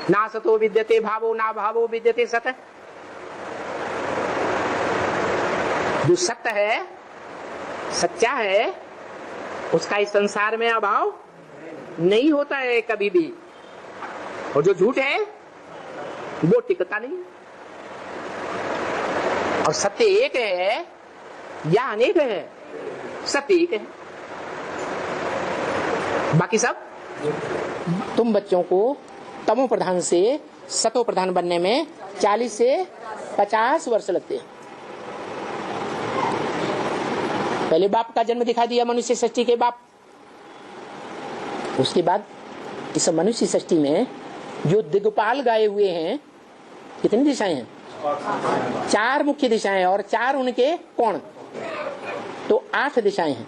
ना सतो विद्यते भावो ना भावो विद्यते सत। जो सत्य है, सच्चा है, उसका इस संसार में अभाव नहीं होता है कभी भी, और जो झूठ है वो टिकता नहीं। और सत्य एक है या अनेक है? सत्य एक है, बाकी सब। तुम बच्चों को तमो प्रधान से सतो प्रधान बनने में 40 से 50 वर्ष लगते हैं। पहले बाप का जन्म दिखा दिया, मनुष्य सृष्टि के बाप। उसके बाद इस मनुष्य सृष्टि में जो दिग्पाल गाए हुए हैं, कितनी दिशाएं हैं? 4 मुख्य दिशाएं और 4 उनके कोण, तो 8 दिशाएं हैं।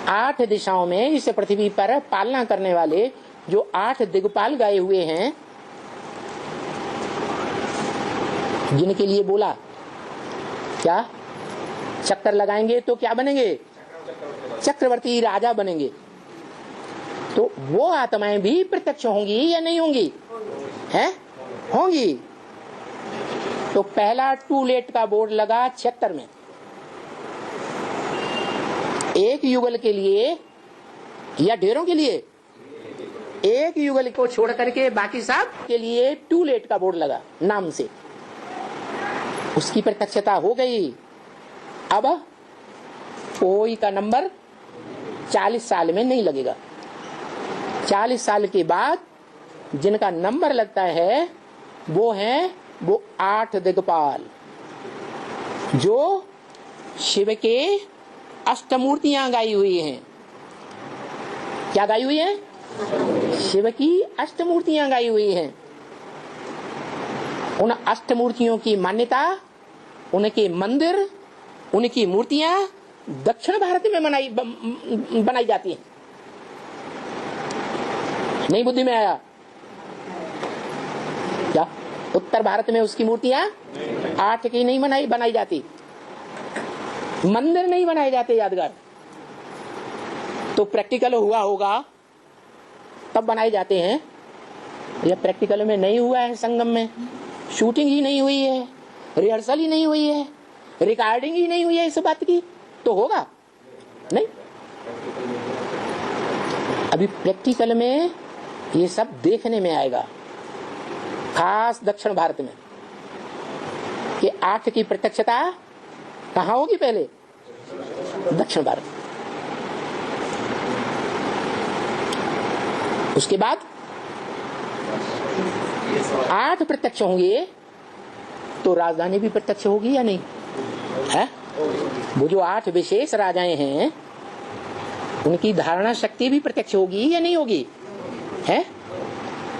8 दिशाओं में इस पृथ्वी पर पालना करने वाले जो 8 दिग्पाल गाए हुए हैं, जिनके लिए बोला क्या चक्कर लगाएंगे तो क्या बनेंगे? चक्रवर्ती राजा बनेंगे। तो वो आत्माएं भी प्रत्यक्ष होंगी या नहीं होंगी? हैं? होंगी। तो पहला टूलेट का बोर्ड लगा 76 में। एक युगल के लिए या ढेरों के लिए? एक युगल को छोड़ करके बाकी सब के लिए टूलेट का बोर्ड लगा नाम से। उसकी प्रत्यक्षता हो गई। अब कोई का नंबर 40 साल में नहीं लगेगा। 40 साल के बाद जिनका नंबर लगता है वो 8 दिग्पाल, जो शिव के अष्टमूर्तियां गाई हुई हैं। क्या गाई हुई हैं? शिव की अष्टमूर्तियां गाई हुई हैं। उन अष्टमूर्तियों की मान्यता, उनके मंदिर, उनकी मूर्तियां दक्षिण भारत में बनाई जाती हैं। नहीं बुद्धि में आया क्या? उत्तर भारत में उसकी मूर्तियां 8 की नहीं बनाई जाती, मंदिर नहीं बनाए जाते यादगार। तो प्रैक्टिकल हुआ होगा तब बनाए जाते हैं, या प्रैक्टिकल में नहीं हुआ है, संगम में शूटिंग ही नहीं हुई है, रिहर्सल ही नहीं हुई है, रिकॉर्डिंग ही नहीं हुई है इस बात की, तो होगा नहीं। अभी प्रैक्टिकल में ये सब देखने में आएगा, खास दक्षिण भारत में, कि 8 की प्रत्यक्षता कहाँ होगी? पहले दक्षिण भारत, उसके बाद 8 प्रत्यक्ष होंगे तो राजधानी भी प्रत्यक्ष होगी या नहीं है? वो जो 8 विशेष राजाएं हैं उनकी धारणा शक्ति भी प्रत्यक्ष होगी या नहीं होगी? है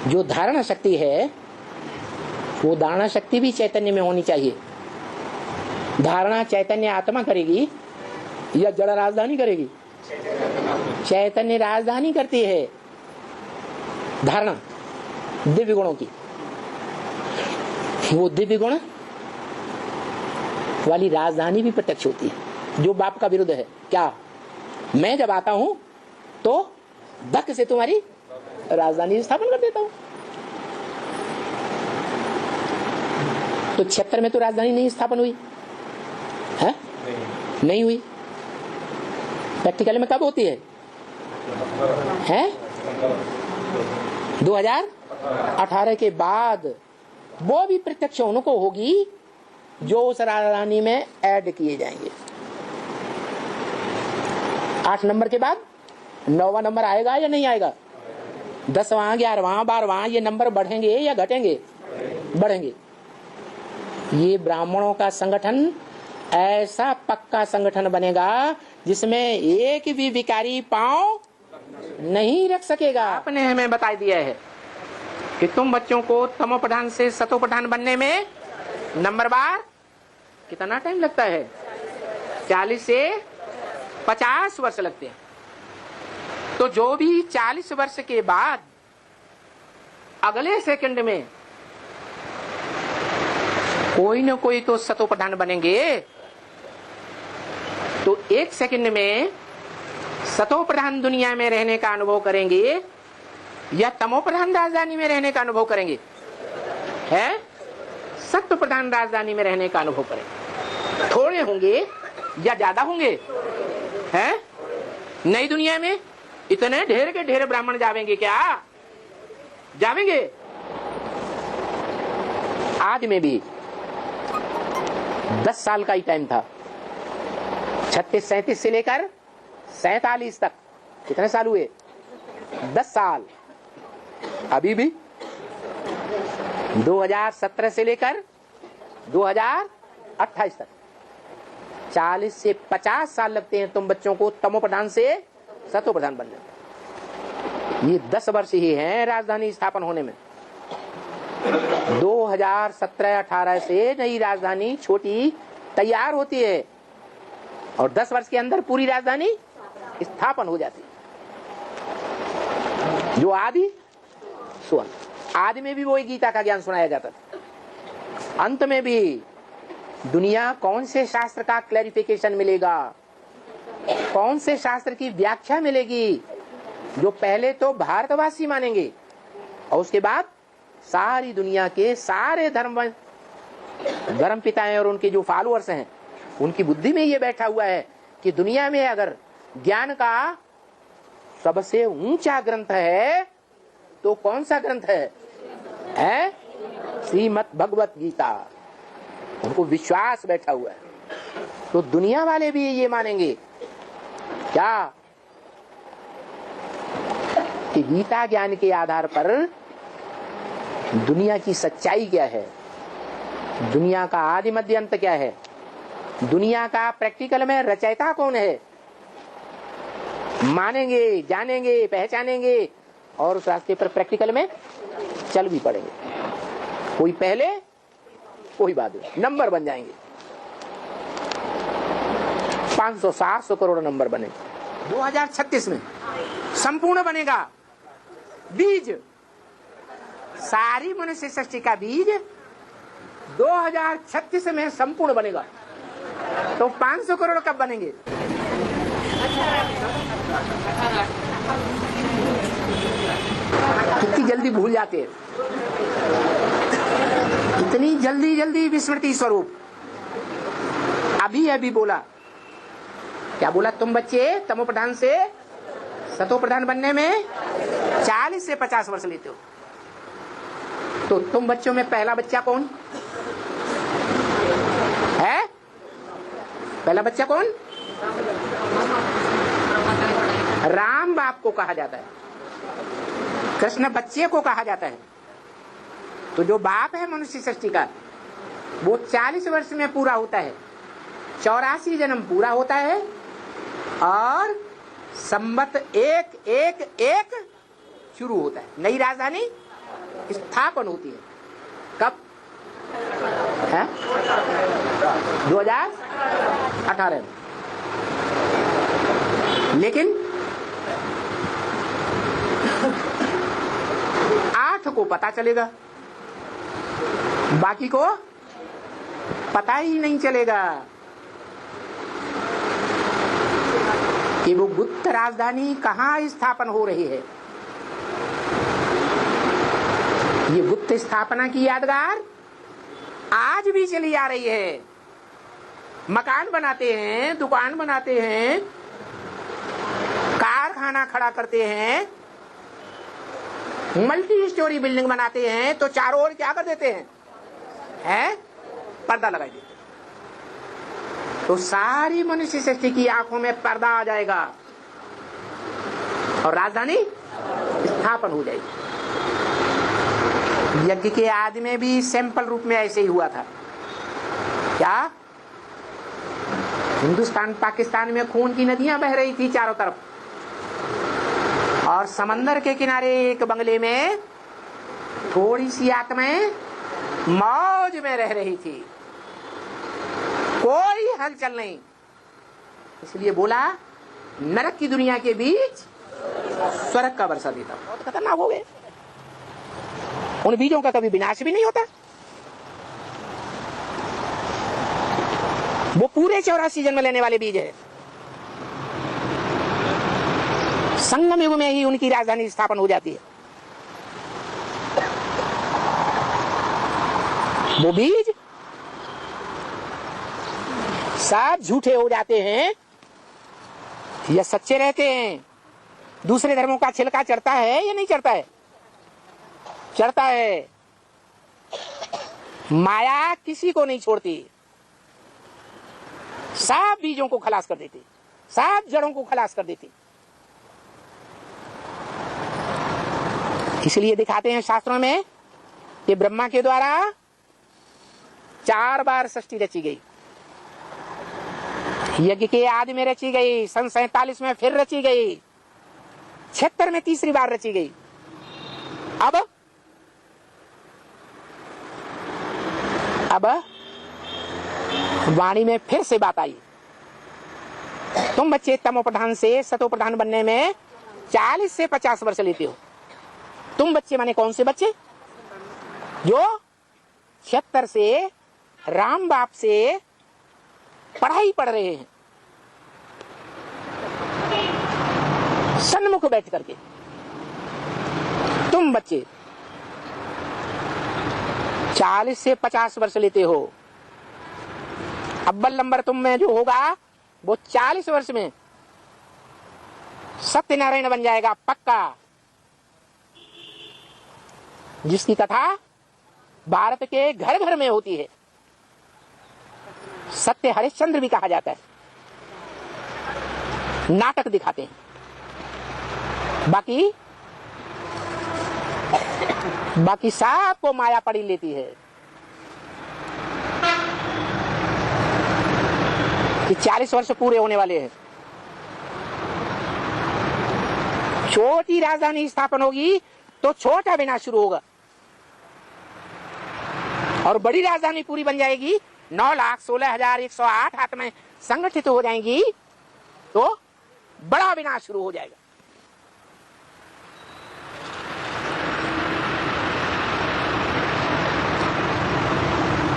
जो धारणा शक्ति है वो धारणा शक्ति भी चैतन्य में होनी चाहिए। धारणा चैतन्य आत्मा करेगी या जड़ राजधानी करेगी? चैतन्य राजधानी करती है धारणा दिव्य गुणों की। वो दिव्य गुण वाली राजधानी भी प्रत्यक्ष होती है जो बाप का विरुद्ध है। क्या? मैं जब आता हूं तो धक से तुम्हारी राजधानी स्थापन कर देता हूं। तो 76 में तो राजधानी नहीं स्थापन हुई है? नहीं हुई। प्रैक्टिकल में कब होती है? 2018 के बाद वो भी प्रत्यक्ष उनको होगी जो उस राजधानी में ऐड किए जाएंगे। 8 नंबर के बाद 9वां नंबर आएगा या नहीं आएगा? 10वां, 11वां, 12वां ये नंबर बढ़ेंगे या घटेंगे? बढ़ेंगे। ये ब्राह्मणों का संगठन ऐसा पक्का संगठन बनेगा जिसमें एक भी विकारी पांव नहीं रख सकेगा। आपने हमें बता दिया है कि तुम बच्चों को तमो प्रधान से सतो प्रधान बनने में नंबर बार कितना टाइम लगता है? 40 से 50 वर्ष लगते हैं। तो जो भी 40 वर्ष के बाद अगले सेकंड में कोई न कोई तो सतो प्रधान बनेंगे, तो 1 सेकंड में सतो प्रधान दुनिया में रहने का अनुभव करेंगे या तमो प्रधान राजधानी में रहने का अनुभव करेंगे? है सत्व प्रधान राजधानी में रहने का अनुभव करेंगे। थोड़े होंगे या ज्यादा होंगे? है नई दुनिया में इतने ढेर के ढेर ब्राह्मण जावेंगे क्या? जावेंगे। आज में भी 10 साल का ही टाइम था। 36, 37 से लेकर 47 तक कितने साल हुए? 10 साल। अभी भी 2017 से लेकर 2028 तक 40 से 50 साल लगते हैं तुम बच्चों को तमो प्रधान से सतो प्रधान बनने में। ये 10 वर्ष ही हैं राजधानी स्थापन होने में। 2017-18 से नई राजधानी छोटी तैयार होती है और 10 वर्ष के अंदर पूरी राजधानी स्थापन हो जाती है। जो आदि सो अंत। आदि में भी वही गीता का ज्ञान सुनाया जाता था। अंत में भी दुनिया कौन से शास्त्र का क्लैरिफिकेशन मिलेगा, कौन से शास्त्र की व्याख्या मिलेगी जो पहले तो भारतवासी मानेंगे और उसके बाद सारी दुनिया के सारे धर्म पिताएं और उनके जो फॉलोअर्स हैं उनकी बुद्धि में ये बैठा हुआ है कि दुनिया में अगर ज्ञान का सबसे ऊंचा ग्रंथ है तो कौन सा ग्रंथ है? श्रीमद् भगवत गीता। उनको विश्वास बैठा हुआ है। तो दुनिया वाले भी ये मानेंगे क्या कि गीता ज्ञान के आधार पर दुनिया की सच्चाई क्या है, दुनिया का आदि मध्य अंत क्या है, दुनिया का प्रैक्टिकल में रचयिता कौन है, मानेंगे, जानेंगे, पहचानेंगे और उस रास्ते पर प्रैक्टिकल में चल भी पड़ेंगे। कोई पहले कोई बाद में नंबर बन जाएंगे। 500-700 करोड़ नंबर बनेंगे। 2036 में संपूर्ण बनेगा बीज। सारी मनुष्य सृष्टि का बीज 2036 में संपूर्ण बनेगा। तो 500 करोड़ कब बनेंगे? कितनी जल्दी भूल जाते हैं, इतनी जल्दी जल्दी विस्मृति स्वरूप। अभी बोला, क्या बोला? तुम बच्चे तमो प्रधान से सतो प्रधान बनने में 40 से 50 वर्ष लेते हो। तो तुम बच्चों में पहला बच्चा कौन है? पहला बच्चा कौन? राम बाप को कहा जाता है, कृष्ण बच्चे को कहा जाता है। तो जो बाप है मनुष्य सृष्टि का वो 40 वर्ष में पूरा होता है। 84 जन्म पूरा होता है और संवत 111 शुरू होता है। नई राजधानी स्थापन होती है कब है? 2018 में। लेकिन 8 को पता चलेगा, बाकी को पता ही नहीं चलेगा कि वो गुप्त राजधानी कहाँ स्थापन हो रही है। ये गुप्त स्थापना की यादगार आज भी चली आ रही है। मकान बनाते हैं, दुकान बनाते हैं, कारखाना खड़ा करते हैं, मल्टी स्टोरी बिल्डिंग बनाते हैं, तो चारों ओर क्या कर देते हैं? पर्दा लगा देते हैं। तो सारी मनुष्य सृष्टि की आंखों में पर्दा आ जाएगा और राजधानी स्थापन हो जाएगी। यज्ञ के आदि में भी सैंपल रूप में ऐसे ही हुआ था। क्या? हिंदुस्तान पाकिस्तान में खून की नदियां बह रही थी चारों तरफ, और समंदर के किनारे एक बंगले में थोड़ी सी आत्माएं मौज में रह रही थी, कोई हलचल नहीं। इसलिए बोला नरक की दुनिया के बीच स्वर्ग का वर्षा देता। बहुत खतरनाक हो गए। उन बीजों का कभी विनाश भी नहीं होता। वो पूरे 84 जन्म लेने वाले बीज है। संगम युग में ही उनकी राजधानी स्थापन हो जाती है। वो बीज सब झूठे हो जाते हैं या सच्चे रहते हैं। दूसरे धर्मों का छिलका चढ़ता है या नहीं चढ़ता है? चढ़ता है। माया किसी को नहीं छोड़ती, सब बीजों को खलास कर देती, सब जड़ों को खलास कर देती। इसलिए दिखाते हैं शास्त्रों में कि ब्रह्मा के द्वारा 4 बार सृष्टि रची गई। यज्ञ के आदि में रची गई, सन 47 में फिर रची गई, 76 में तीसरी बार रची गई। अब वाणी में फिर से बात आई। तुम बच्चे तमो प्रधान से सतो प्रधान बनने में 40 से 50 वर्ष लेते हो। तुम बच्चे माने कौन से बच्चे? जो 76 से राम बाप से पढ़ाई पढ़ रहे हैं, सन्मुख बैठ करके। तुम बच्चे 40 से 50 वर्ष लेते हो। अव्वल नंबर तुम में जो होगा वो 40 वर्ष में सत्यनारायण बन जाएगा पक्का, जिसकी कथा भारत के घर घर में होती है। सत्य हरिश्चंद्र भी कहा जाता है। नाटक दिखाते हैं, बाकी सबको माया पड़ी लेती है कि 40 वर्ष पूरे होने वाले हैं। छोटी राजधानी स्थापन होगी तो छोटा विनाश शुरू होगा, और बड़ी राजधानी पूरी बन जाएगी, 9,16,108 आत्माएं संगठित हो जाएंगी तो बड़ा विनाश शुरू हो जाएगा।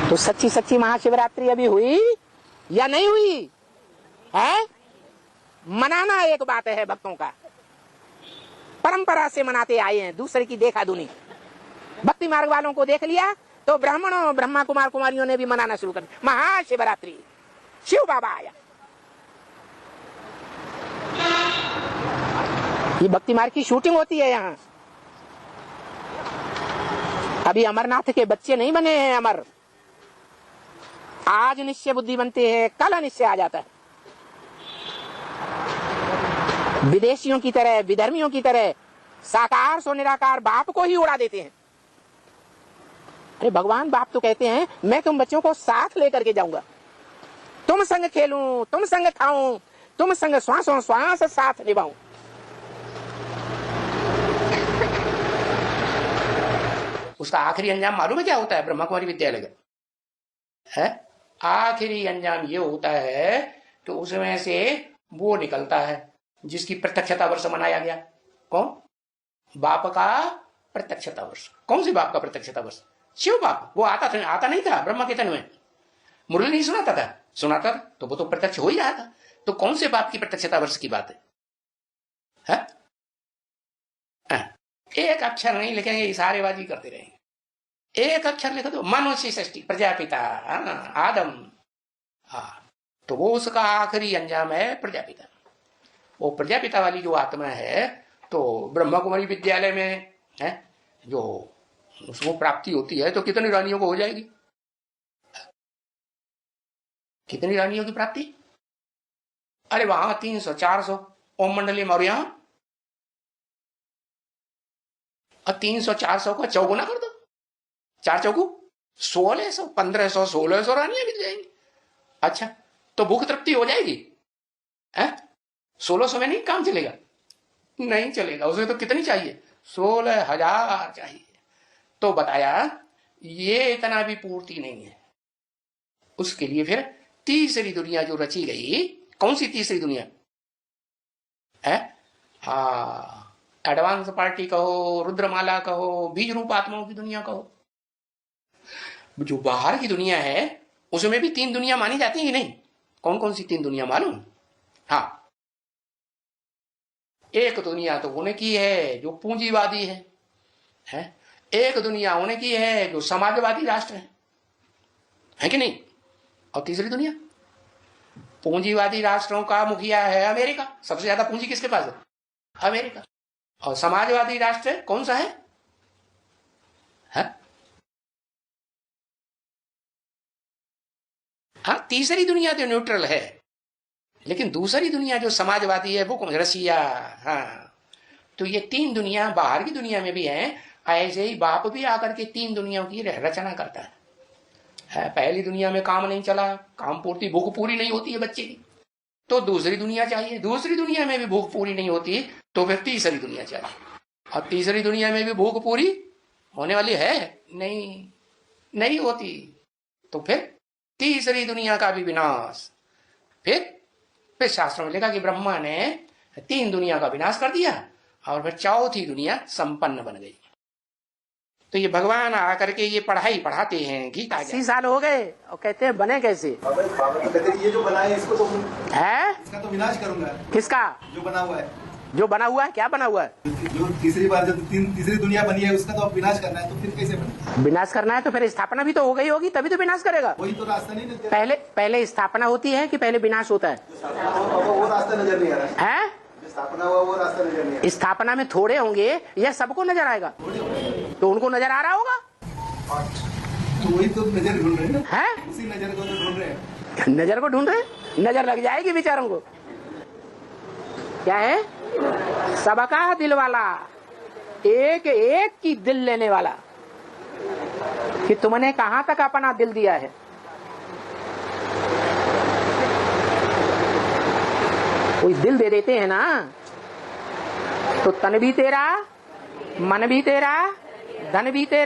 तो सच्ची सच्ची महाशिवरात्रि अभी हुई या नहीं हुई है? मनाना एक बात है, भक्तों का परंपरा से मनाते आए हैं, दूसरे की देखा दुनी। भक्ति मार्ग वालों को देख लिया तो ब्राह्मणों ब्रह्मा कुमार कुमारियों ने भी मनाना शुरू कर दिया। महाशिवरात्रि, शिव बाबा आया। ये भक्ति मार्ग की शूटिंग होती है यहाँ। अभी अमरनाथ के बच्चे नहीं बने हैं अमर। आज निश्चय बुद्धि बनते हैं, कल अनिश्चय आ जाता है। विदेशियों की तरह, विधर्मियों की तरह साकार सो निराकार बाप को ही उड़ा देते हैं। अरे भगवान बाप तो कहते हैं मैं तुम बच्चों को साथ लेकर के जाऊंगा। तुम संग खेलूं, तुम संग खाऊं, तुम संग श्वासों श्वास साथ निभाऊं। उसका आखिरी अंजाम मालूम है क्या होता है ब्रह्मा कुमारी विद्यालय का? है आखिरी अंजाम ये होता है कि उसमें से वो निकलता है जिसकी प्रत्यक्षता वर्ष मनाया गया। कौन? बाप का प्रत्यक्षता वर्ष। कौन सी बाप का प्रत्यक्षता वर्ष? शिव बाप। वो आता नहीं था ब्रह्मा के तन में, मुरली नहीं सुनाता था, सुनाता तो वो तो प्रत्यक्ष हो ही रहा था। तो कौन से बाप की प्रत्यक्षता वर्ष की बात है? एक अक्षर नहीं लिखेंगे, इशारेबाजी करते रहेंगे। एक अक्षर लिख दो, मनुष्य सृष्टि, प्रजापिता, आदम। तो वो उसका आखिरी अंजाम है प्रजापिता। वो प्रजापिता वाली जो आत्मा है, तो ब्रह्मा कुमारी विद्यालय में है जो उसको प्राप्ति होती है, तो कितनी रानियों को हो जाएगी? कितनी रानियों की प्राप्ति? अरे वहां 300 400 ओम मंडली में, और यहां 300 400 का चौगुना कर दो। 4 चौगु 1600, 1500, 1600 रानियां मिल जाएंगी। अच्छा, तो भूख तृप्ति हो जाएगी? 1600 में नहीं काम चलेगा, नहीं चलेगा। उसमें तो कितनी चाहिए? 16,000 चाहिए। तो बताया ये इतना भी पूर्ति नहीं है। उसके लिए फिर तीसरी दुनिया जो रची गई, कौन सी तीसरी दुनिया है? एडवांस पार्टी कहो, रुद्रमाला कहो, बीज रूप आत्माओं की दुनिया कहो। जो बाहर की दुनिया है उसमें भी 3 दुनिया मानी जाती है कि नहीं? कौन कौन सी 3 दुनिया मालूम? एक दुनिया तो होने की है जो पूंजीवादी है? एक दुनिया होने की है जो समाजवादी राष्ट्र है कि नहीं? और तीसरी दुनिया पूंजीवादी राष्ट्रों का मुखिया है अमेरिका। सबसे ज्यादा पूंजी किसके पास है? अमेरिका। और समाजवादी राष्ट्र कौन सा है? तीसरी दुनिया तो न्यूट्रल है, लेकिन दूसरी दुनिया जो समाजवादी है वो कौन? रसिया। तो ये 3 दुनिया बाहर की दुनिया में भी है। ऐसे ही बाप भी आकर के 3 दुनियाओं की रचना करता है। पहली दुनिया में काम नहीं चला, काम पूर्ति, भूख पूरी नहीं होती है बच्चे की, तो दूसरी दुनिया चाहिए। दूसरी दुनिया में भी भूख पूरी नहीं होती तो फिर तीसरी दुनिया चाहिए। और तीसरी दुनिया में भी भूख पूरी होने वाली है नहीं होती, तो फिर तीसरी दुनिया का भी विनाश। फिर शास्त्रों में लिखा कि ब्रह्मा ने 3 दुनिया का विनाश कर दिया और फिर चौथी दुनिया संपन्न बन गई। तो ये भगवान आकर के ये पढ़ाई पढ़ाते हैं। गीता 80 साल हो गए और कहते हैं बने कैसे? ये जो बना है इसको तो है, इसका तो विनाश करूंगा। किसका? जो बना हुआ है। जो बना हुआ है? क्या बना हुआ है? जो तीसरी बार जो तीसरी दुनिया बनी है उसका तो अब विनाश करना है, तो फिर कैसे बने? विनाश करना है तो फिर स्थापना भी तो हो गई होगी, तभी तो विनाश करेगा। वही तो रास्ता नहीं नजर। पहले स्थापना होती है कि पहले विनाश होता है? वो रास्ता नजर नहीं आ रहा है। स्थापना हुआ वो रास्ता नजर नहीं आ रहा। स्थापना में थोड़े होंगे या सबको नजर आएगा? तो उनको नजर आ रहा होगा, तो वही तो नजर ढूंढ रहे हैं। उसी नजर को तो ढूंढ रहे हैं। नजर को ढूंढ रहे, नजर लग जाएगी बेचारों को। क्या है? सबका दिल वाला, एक एक की दिल लेने वाला। कि तुमने कहां तक अपना दिल दिया है? कोई दिल दे देते हैं ना, तो तन भी तेरा, मन भी तेरा, धन भी तेरा।